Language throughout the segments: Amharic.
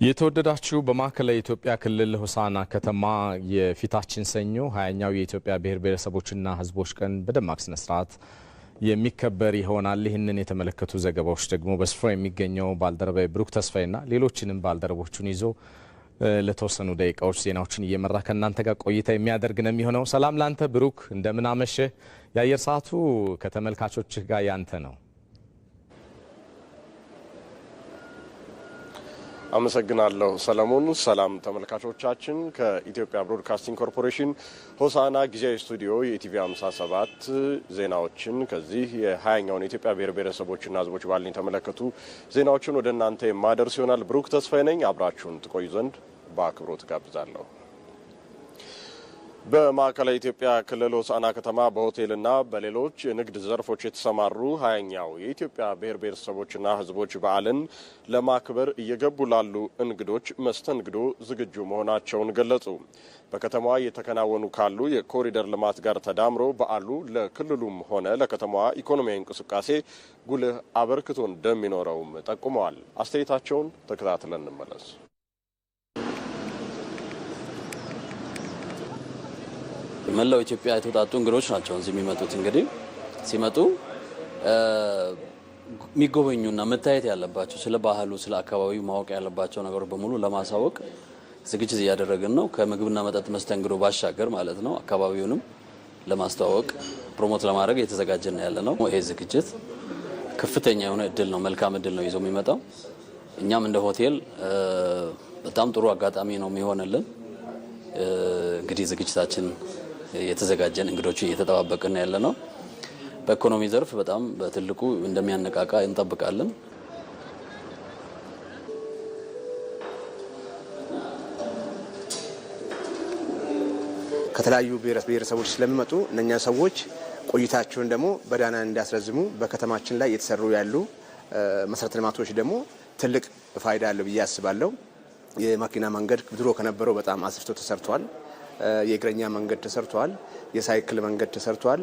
የተወደዳችሁ በማዕከላዊ ኢትዮጵያ ክልል ሆሳዕና ከተማ የፊታችን ሰኞ 20ኛው የኢትዮጵያ ብሔር ብሔረሰቦችና ሕዝቦች ቀን በደማቅ ስነ ስርዓት የሚከበር ይሆናል። ይህንን የተመለከቱ ዘገባዎች ደግሞ በስፍራው የሚገኘው ባልደረባይ ብሩክ ተስፋይና ሌሎችንም ባልደረቦቹን ይዞ ለተወሰኑ ደቂቃዎች ዜናዎችን እየመራ ከእናንተ ጋር ቆይታ የሚያደርግ ነው የሚሆነው። ሰላም ላንተ ብሩክ፣ እንደምን አመሸህ? የአየር ሰዓቱ ከተመልካቾችህ ጋር ያንተ ነው። አመሰግናለሁ ሰለሞን። ሰላም ተመልካቾቻችን፣ ከኢትዮጵያ ብሮድካስቲንግ ኮርፖሬሽን ሆሳዕና ጊዜያዊ ስቱዲዮ የኢቲቪ 57 ዜናዎችን ከዚህ የ20ኛውን የኢትዮጵያ ብሔር ብሔረሰቦችና ሕዝቦች በዓልን የተመለከቱ ዜናዎችን ወደ እናንተ የማደርስ ይሆናል። ብሩክ ተስፋዬ ነኝ። አብራችሁን ትቆዩ ዘንድ በአክብሮት ጋብዛለሁ። በማዕከላዊ ኢትዮጵያ ክልል ሆሳዕና ከተማ በሆቴልና በሌሎች የንግድ ዘርፎች የተሰማሩ 20ኛው የኢትዮጵያ ብሔር ብሔረሰቦችና ሕዝቦች በዓልን ለማክበር እየገቡ ላሉ እንግዶች መስተንግዶ ዝግጁ መሆናቸውን ገለጹ። በከተማዋ እየተከናወኑ ካሉ የኮሪደር ልማት ጋር ተዳምሮ በዓሉ ለክልሉም ሆነ ለከተማዋ ኢኮኖሚያዊ እንቅስቃሴ ጉልህ አበርክቶ እንደሚኖረውም ጠቁመዋል። አስተያየታቸውን ተከታትለን እንመለስ። መላው ኢትዮጵያ የተውጣጡ እንግዶች ናቸው እዚህ የሚመጡት። እንግዲህ ሲመጡ የሚጎበኙና መታየት ያለባቸው ስለ ባህሉ፣ ስለ አካባቢው ማወቅ ያለባቸው ነገሮች በሙሉ ለማሳወቅ ዝግጅት እያደረግን ነው። ከምግብና መጠጥ መስተንግዶ ባሻገር ማለት ነው። አካባቢውንም ለማስተዋወቅ ፕሮሞት ለማድረግ እየተዘጋጀን ያለ ነው። ይሄ ዝግጅት ከፍተኛ የሆነ እድል ነው፣ መልካም እድል ነው ይዞ የሚመጣው። እኛም እንደ ሆቴል በጣም ጥሩ አጋጣሚ ነው የሚሆንልን። እንግዲህ ዝግጅታችን የተዘጋጀን እንግዶች እየተጠባበቅን ያለ ነው። በኢኮኖሚ ዘርፍ በጣም በትልቁ እንደሚያነቃቃ እንጠብቃለን። ከተለያዩ ብሔረሰቦች ስለሚመጡ እነኛ ሰዎች ቆይታቸውን ደግሞ በዳና እንዲያስረዝሙ በከተማችን ላይ የተሰሩ ያሉ መሰረተ ልማቶች ደግሞ ትልቅ ፋይዳ አለው ብዬ አስባለሁ። የመኪና መንገድ ድሮ ከነበረው በጣም አስፍቶ ተሰርቷል። የእግረኛ መንገድ ተሰርቷል። የሳይክል መንገድ ተሰርቷል።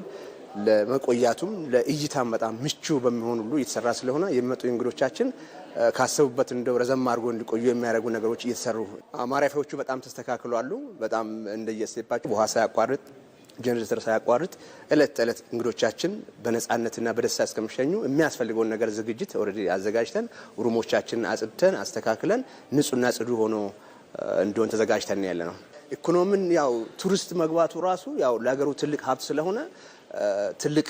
ለመቆያቱም ለእይታም በጣም ምቹ በሚሆን ሁሉ እየተሰራ ስለሆነ የሚመጡ እንግዶቻችን ካሰቡበት እንደው ረዘም አድርጎ እንዲቆዩ የሚያደርጉ ነገሮች እየተሰሩ፣ ማረፊያዎቹ በጣም ተስተካክሏሉ። በጣም እንደየስቴፓቸው ውሃ ሳያቋርጥ ጀነሬተር ሳያቋርጥ እለት ተእለት እንግዶቻችን በነጻነትና በደስታ እስከሚሸኙ የሚያስፈልገውን ነገር ዝግጅት ኦልሬዲ አዘጋጅተን ሩሞቻችንን አጽድተን አስተካክለን ንጹህና ጽዱ ሆኖ እንዲሆን ተዘጋጅተን ያለ ነው። ኢኮኖሚን ያው ቱሪስት መግባቱ ራሱ ያው ለሀገሩ ትልቅ ሀብት ስለሆነ ትልቅ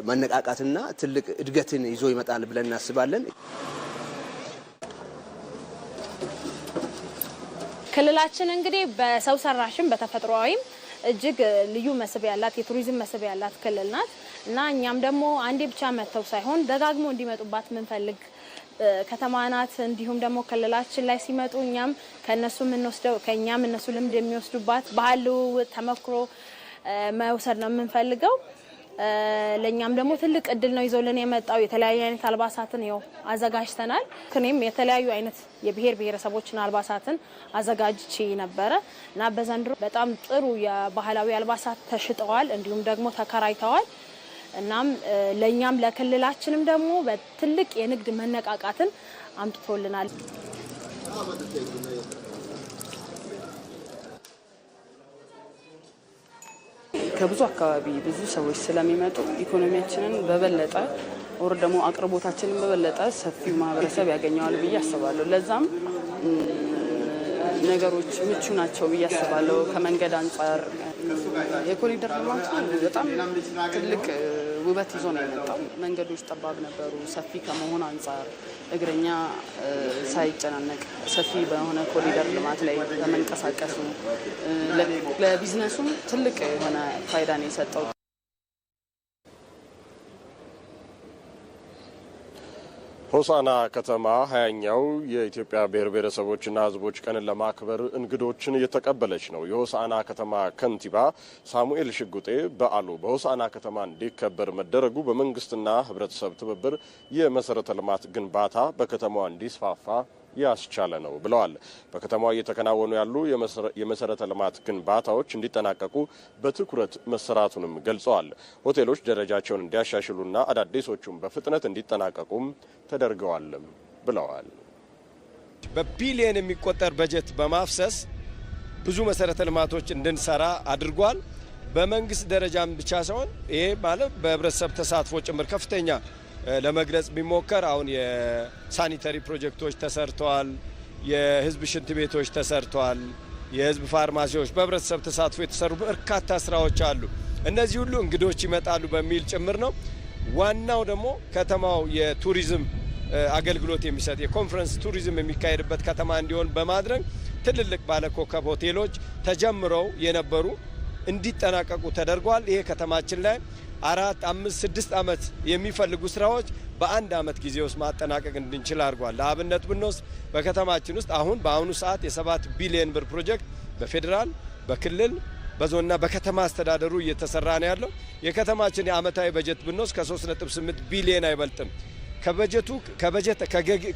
መነቃቃትና ትልቅ እድገትን ይዞ ይመጣል ብለን እናስባለን። ክልላችን እንግዲህ በሰው ሰራሽም በተፈጥሯዊም እጅግ ልዩ መስህብ ያላት የቱሪዝም መስህብ ያላት ክልል ናት እና እኛም ደግሞ አንዴ ብቻ መጥተው ሳይሆን ደጋግሞ እንዲመጡባት የምንፈልግ ከተማ ናት። እንዲሁም ደግሞ ክልላችን ላይ ሲመጡ እኛም ከነሱ የምንወስደው ከኛም እነሱ ልምድ የሚወስዱባት ባህል ልውውጥ ተመክሮ መውሰድ ነው የምንፈልገው። ለኛም ደግሞ ትልቅ እድል ነው ይዞልን የመጣው። የተለያዩ አይነት አልባሳትን ይኸው አዘጋጅተናል። እኔም የተለያዩ አይነት የብሔር ብሔረሰቦችን አልባሳትን አዘጋጅቼ ነበረ እና በዘንድሮ በጣም ጥሩ የባህላዊ አልባሳት ተሽጠዋል፣ እንዲሁም ደግሞ ተከራይተዋል። እናም ለኛም ለክልላችንም ደግሞ በትልቅ የንግድ መነቃቃትን አምጥቶልናል። ከብዙ አካባቢ ብዙ ሰዎች ስለሚመጡ ኢኮኖሚያችንን በበለጠ ወር ደግሞ አቅርቦታችንን በበለጠ ሰፊው ማህበረሰብ ያገኘዋል ብዬ አስባለሁ። ለዛም ነገሮች ምቹ ናቸው ብዬ አስባለሁ። ከመንገድ አንጻር የኮሪደር ልማቱ በጣም ትልቅ ውበት ይዞ ነው የመጣው። መንገዶች ጠባብ ነበሩ። ሰፊ ከመሆን አንጻር እግረኛ ሳይጨናነቅ ሰፊ በሆነ ኮሪደር ልማት ላይ በመንቀሳቀሱ ለቢዝነሱም ትልቅ የሆነ ፋይዳ ነው የሰጠው። ሆሳዕና ከተማ 20ኛው የኢትዮጵያ ብሔር ብሔረሰቦችና ሕዝቦች ቀንን ለማክበር እንግዶችን እየተቀበለች ነው። የሆሳዕና ከተማ ከንቲባ ሳሙኤል ሽጉጤ በዓሉ በሆሳዕና ከተማ እንዲከበር መደረጉ በመንግስትና ሕብረተሰብ ትብብር የመሰረተ ልማት ግንባታ በከተማዋ እንዲስፋፋ ያስቻለ ነው ብለዋል። በከተማዋ እየተከናወኑ ያሉ የመሰረተ ልማት ግንባታዎች እንዲጠናቀቁ በትኩረት መሰራቱንም ገልጸዋል። ሆቴሎች ደረጃቸውን እንዲያሻሽሉና አዳዲሶቹም በፍጥነት እንዲጠናቀቁም ተደርገዋል ብለዋል። በቢሊየን የሚቆጠር በጀት በማፍሰስ ብዙ መሰረተ ልማቶች እንድንሰራ አድርጓል። በመንግስት ደረጃም ብቻ ሳይሆን ይሄ ማለት በህብረተሰብ ተሳትፎ ጭምር ከፍተኛ ለመግለጽ ቢሞከር አሁን የሳኒታሪ ፕሮጀክቶች ተሰርተዋል፣ የህዝብ ሽንት ቤቶች ተሰርተዋል፣ የህዝብ ፋርማሲዎች በህብረተሰብ ተሳትፎ የተሰሩ በርካታ ስራዎች አሉ። እነዚህ ሁሉ እንግዶች ይመጣሉ በሚል ጭምር ነው። ዋናው ደግሞ ከተማው የቱሪዝም አገልግሎት የሚሰጥ የኮንፈረንስ ቱሪዝም የሚካሄድበት ከተማ እንዲሆን በማድረግ ትልልቅ ባለኮከብ ሆቴሎች ተጀምረው የነበሩ እንዲጠናቀቁ ተደርጓል። ይሄ ከተማችን ላይ 4፣ 5፣ 6 ዓመት የሚፈልጉ ስራዎች በአንድ ዓመት ጊዜ ውስጥ ማጠናቀቅ እንድንችል አድርጓል። ለአብነት ብንወስድ በከተማችን ውስጥ በአሁኑ ሰዓት የ7 ቢሊዮን ብር ፕሮጀክት በፌዴራል በክልል በዞንና በከተማ አስተዳደሩ እየተሰራ ነው ያለው። የከተማችን የአመታዊ በጀት ብንወስድ ከ3.8 ቢሊዮን አይበልጥም።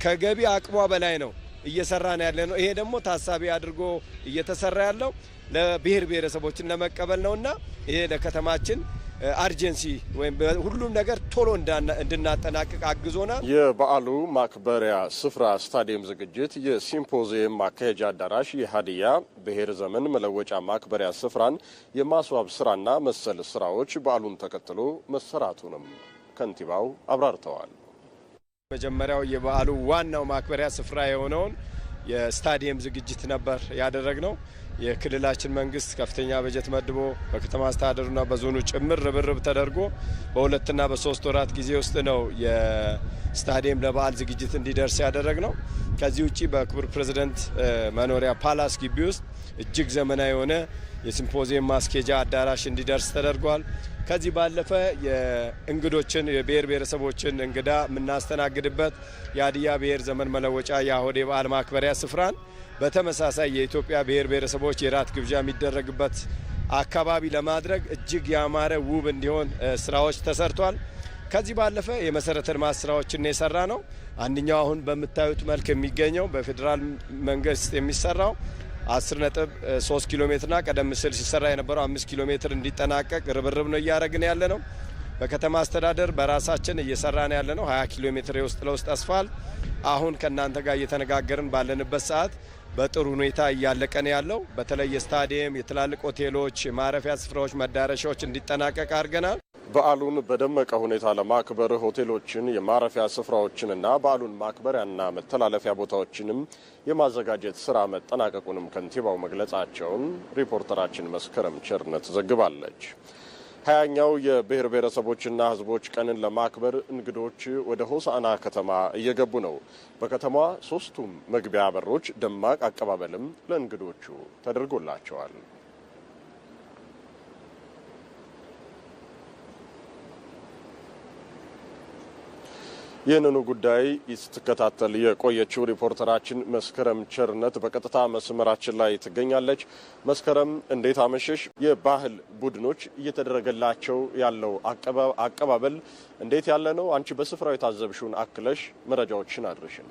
ከገቢ አቅሟ በላይ ነው እየሰራ ነው ያለ ነው። ይሄ ደግሞ ታሳቢ አድርጎ እየተሰራ ያለው ለብሔር ብሔረሰቦችን ለመቀበል ነውና ይሄ ለከተማችን አርጀንሲ ወይም ሁሉም ነገር ቶሎ እንድናጠናቅቅ አግዞናል። የበዓሉ ማክበሪያ ስፍራ ስታዲየም ዝግጅት፣ የሲምፖዚየም ማካሄጃ አዳራሽ፣ የሀዲያ ብሔር ዘመን መለወጫ ማክበሪያ ስፍራን የማስዋብ ስራና መሰል ስራዎች በዓሉን ተከትሎ መሰራቱንም ከንቲባው አብራርተዋል። መጀመሪያው የበዓሉ ዋናው ማክበሪያ ስፍራ የሆነውን የስታዲየም ዝግጅት ነበር ያደረግነው። የክልላችን መንግስት ከፍተኛ በጀት መድቦ በከተማ አስተዳደሩና በዞኑ ጭምር ርብርብ ተደርጎ በ2 እና በ3 ወራት ጊዜ ውስጥ ነው የስታዲየም ለበዓል ዝግጅት እንዲደርስ ያደረግ ነው። ከዚህ ውጪ በክቡር ፕሬዝዳንት መኖሪያ ፓላስ ግቢ ውስጥ እጅግ ዘመናዊ የሆነ የሲምፖዚየም ማስኬጃ አዳራሽ እንዲደርስ ተደርጓል። ከዚህ ባለፈ የእንግዶችን የብሔር ብሔረሰቦችን እንግዳ የምናስተናግድበት የሀዲያ ብሔር ዘመን መለወጫ የአሆዴ በዓል ማክበሪያ ስፍራን በተመሳሳይ የኢትዮጵያ ብሔር ብሔረሰቦች የራት ግብዣ የሚደረግበት አካባቢ ለማድረግ እጅግ ያማረ ውብ እንዲሆን ስራዎች ተሰርቷል። ከዚህ ባለፈ የመሰረተ ልማት ስራዎችን የሰራ ነው። አንደኛው አሁን በምታዩት መልክ የሚገኘው በፌዴራል መንግስት የሚሰራው 10.3 ኪሎ ሜትርና ቀደም ሲል ሲሰራ የነበረው 5 ኪሎ ሜትር እንዲጠናቀቅ ርብርብ ነው እያደረግን ያለ ነው። በከተማ አስተዳደር በራሳችን እየሰራን ያለ ነው 20 ኪሎ ሜትር የውስጥ ለውስጥ አስፋልት አሁን ከእናንተ ጋር እየተነጋገርን ባለንበት ሰዓት በጥሩ ሁኔታ እያለቀን ያለው። በተለይ የስታዲየም የትላልቅ ሆቴሎች የማረፊያ ስፍራዎች መዳረሻዎች እንዲጠናቀቅ አድርገናል። በዓሉን በደመቀ ሁኔታ ለማክበር ሆቴሎችን፣ የማረፊያ ስፍራዎችንና በዓሉን ማክበሪያና መተላለፊያ ቦታዎችንም የማዘጋጀት ስራ መጠናቀቁንም ከንቲባው መግለጻቸውን ሪፖርተራችን መስከረም ቸርነት ዘግባለች። 20ኛው የብሔር ብሔረሰቦችና ሕዝቦች ቀንን ለማክበር እንግዶች ወደ ሆሳዕና ከተማ እየገቡ ነው። በከተማዋ 3ቱም መግቢያ በሮች ደማቅ አቀባበልም ለእንግዶቹ ተደርጎላቸዋል። ይህንኑ ጉዳይ ስትከታተል የቆየችው ሪፖርተራችን መስከረም ቸርነት በቀጥታ መስመራችን ላይ ትገኛለች። መስከረም እንዴት አመሸሽ? የባህል ቡድኖች እየተደረገላቸው ያለው አቀባበል እንዴት ያለ ነው? አንቺ በስፍራው የታዘብሽውን አክለሽ መረጃዎችን አድርሽን።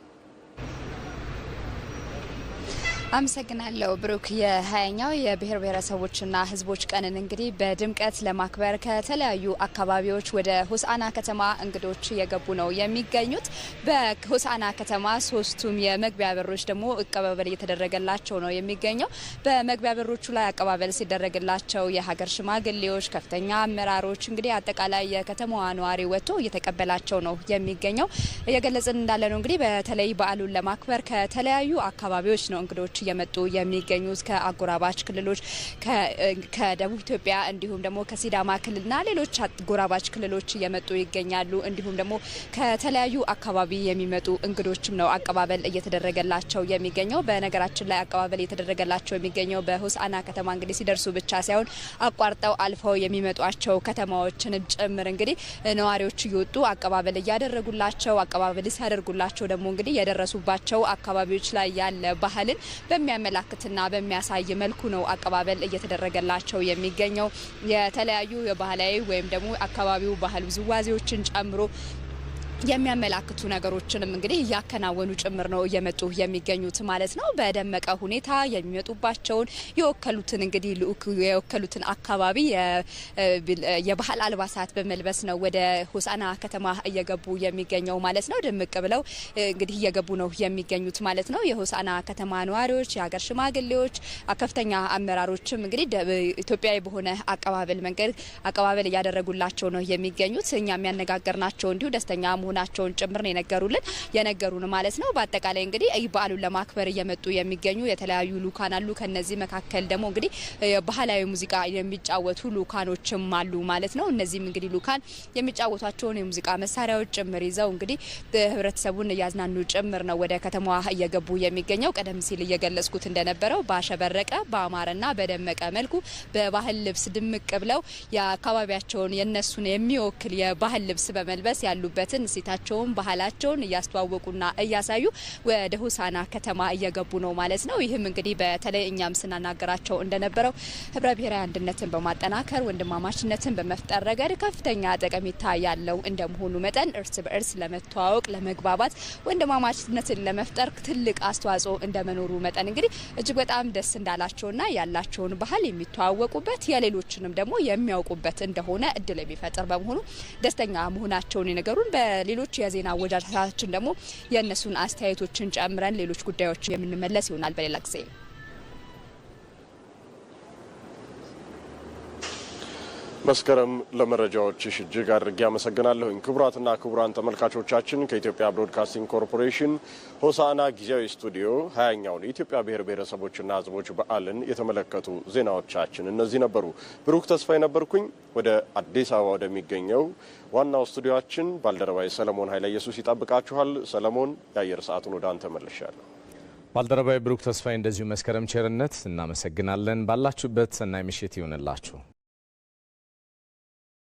አመሰግናለሁ ብሩክ። የ20ኛው የብሔር ብሔረሰቦችና ሕዝቦች ቀንን እንግዲህ በድምቀት ለማክበር ከተለያዩ አካባቢዎች ወደ ሆሳዕና ከተማ እንግዶች እየገቡ ነው የሚገኙት። በሆሳዕና ከተማ 3ቱም የመግቢያ በሮች ደግሞ አቀባበል እየተደረገላቸው ነው የሚገኘው። በመግቢያ በሮቹ ላይ አቀባበል ሲደረግላቸው የሀገር ሽማግሌዎች፣ ከፍተኛ አመራሮች እንግዲህ አጠቃላይ የከተማዋ ነዋሪ ወጥቶ እየተቀበላቸው ነው የሚገኘው። እየገለጽን እንዳለ ነው እንግዲህ በተለይ በዓሉን ለማክበር ከተለያዩ አካባቢዎች ነው እንግዶች እየመጡ የሚገኙት ከአጎራባች ክልሎች ከደቡብ ኢትዮጵያ እንዲሁም ደግሞ ከሲዳማ ክልልና ሌሎች አጎራባች ክልሎች እየመጡ ይገኛሉ። እንዲሁም ደግሞ ከተለያዩ አካባቢ የሚመጡ እንግዶችም ነው አቀባበል እየተደረገላቸው የሚገኘው። በነገራችን ላይ አቀባበል እየተደረገላቸው የሚገኘው በሆሳዕና ከተማ እንግዲህ ሲደርሱ ብቻ ሳይሆን አቋርጠው አልፈው የሚመጧቸው ከተማዎችን ጭምር እንግዲህ ነዋሪዎች እየወጡ አቀባበል እያደረጉላቸው አቀባበል ሲያደርጉላቸው ደግሞ እንግዲህ የደረሱባቸው አካባቢዎች ላይ ያለ ባህልን በሚያመላክትና በሚያሳይ መልኩ ነው አቀባበል እየተደረገላቸው የሚገኘው። የተለያዩ የባህላዊ ወይም ደግሞ አካባቢው ባህል ውዝዋዜዎችን ጨምሮ የሚያመላክቱ ነገሮችንም እንግዲህ ያከናወኑ ጭምር ነው እየመጡ የሚገኙት ማለት ነው። በደመቀ ሁኔታ የሚመጡባቸውን የወከሉትን እንግዲህ የወከሉትን አካባቢ የባህል አልባሳት በመልበስ ነው ወደ ሆሳዕና ከተማ እየገቡ የሚገኘው ማለት ነው። ድምቅ ብለው እንግዲህ እየገቡ ነው የሚገኙት ማለት ነው። የሆሳዕና ከተማ ነዋሪዎች፣ የሀገር ሽማግሌዎች፣ ከፍተኛ አመራሮችም እንግዲህ ኢትዮጵያዊ በሆነ አቀባበል እያደረጉላቸው ነው የሚገኙት። እኛም ያነጋገርናቸው እንዲሁ ደስተኛ ናቸውን ጭምር ነው የነገሩን ማለት ነው። በአጠቃላይ እንግዲህ በዓሉን ለማክበር እየመጡ የሚገኙ የተለያዩ ሉካን አሉ። ከነዚህ መካከል ደግሞ እንግዲህ ባህላዊ ሙዚቃ የሚጫወቱ ሉካኖችም አሉ ማለት ነው። እነዚህም እንግዲህ ሉካን የሚጫወቷቸውን የሙዚቃ መሳሪያዎች ጭምር ይዘው እንግዲህ ህብረተሰቡን እያዝናኑ ጭምር ነው ወደ ከተማዋ እየገቡ የሚገኘው። ቀደም ሲል እየገለጽኩት እንደነበረው ባሸበረቀ በአማረና በደመቀ መልኩ በባህል ልብስ ድምቅ ብለው የአካባቢያቸውን የነሱን የሚወክል የባህል ልብስ በመልበስ ያሉበትን እሴታቸውን ባህላቸውን እያስተዋወቁና እያሳዩ ወደ ሆሳዕና ከተማ እየገቡ ነው ማለት ነው። ይህም እንግዲህ በተለይ እኛም ስናናገራቸው እንደነበረው ህብረ ብሔራዊ አንድነትን በማጠናከር ወንድማማችነትን በመፍጠር ረገድ ከፍተኛ ጠቀሜታ ያለው እንደመሆኑ መጠን እርስ በእርስ ለመተዋወቅ፣ ለመግባባት፣ ወንድማማችነትን ለመፍጠር ትልቅ አስተዋጽኦ እንደመኖሩ መጠን እንግዲህ እጅግ በጣም ደስ እንዳላቸውና ያላቸውን ባህል የሚተዋወቁበት የሌሎችንም ደግሞ የሚያውቁበት እንደሆነ እድል የሚፈጥር በመሆኑ ደስተኛ መሆናቸውን የነገሩን። በሌሎች የዜና ወጃታችን ደግሞ የእነሱን አስተያየቶችን ጨምረን ሌሎች ጉዳዮች የምንመለስ ይሆናል በሌላ ጊዜ። መስከረም ለመረጃዎችሽ እጅግ አድርጌ አመሰግናለሁኝ። ክቡራትና ክቡራን ተመልካቾቻችን ከኢትዮጵያ ብሮድካስቲንግ ኮርፖሬሽን ሆሳዕና ጊዜያዊ ስቱዲዮ 20ኛውን የኢትዮጵያ ብሔር ብሔረሰቦችና ሕዝቦች በዓልን የተመለከቱ ዜናዎቻችን እነዚህ ነበሩ። ብሩክ ተስፋ የነበርኩኝ። ወደ አዲስ አበባ ወደሚገኘው ዋናው ስቱዲዮአችን ባልደረባይ ሰለሞን ኃይለ ኢየሱስ ይጠብቃችኋል። ሰለሞን፣ የአየር ሰዓቱን ወደ አንተ መልሻለሁ። ባልደረባይ ብሩክ ተስፋ እንደዚሁ መስከረም ቸርነት እናመሰግናለን። ባላችሁበት ሰናይ ምሽት ይሁንላችሁ።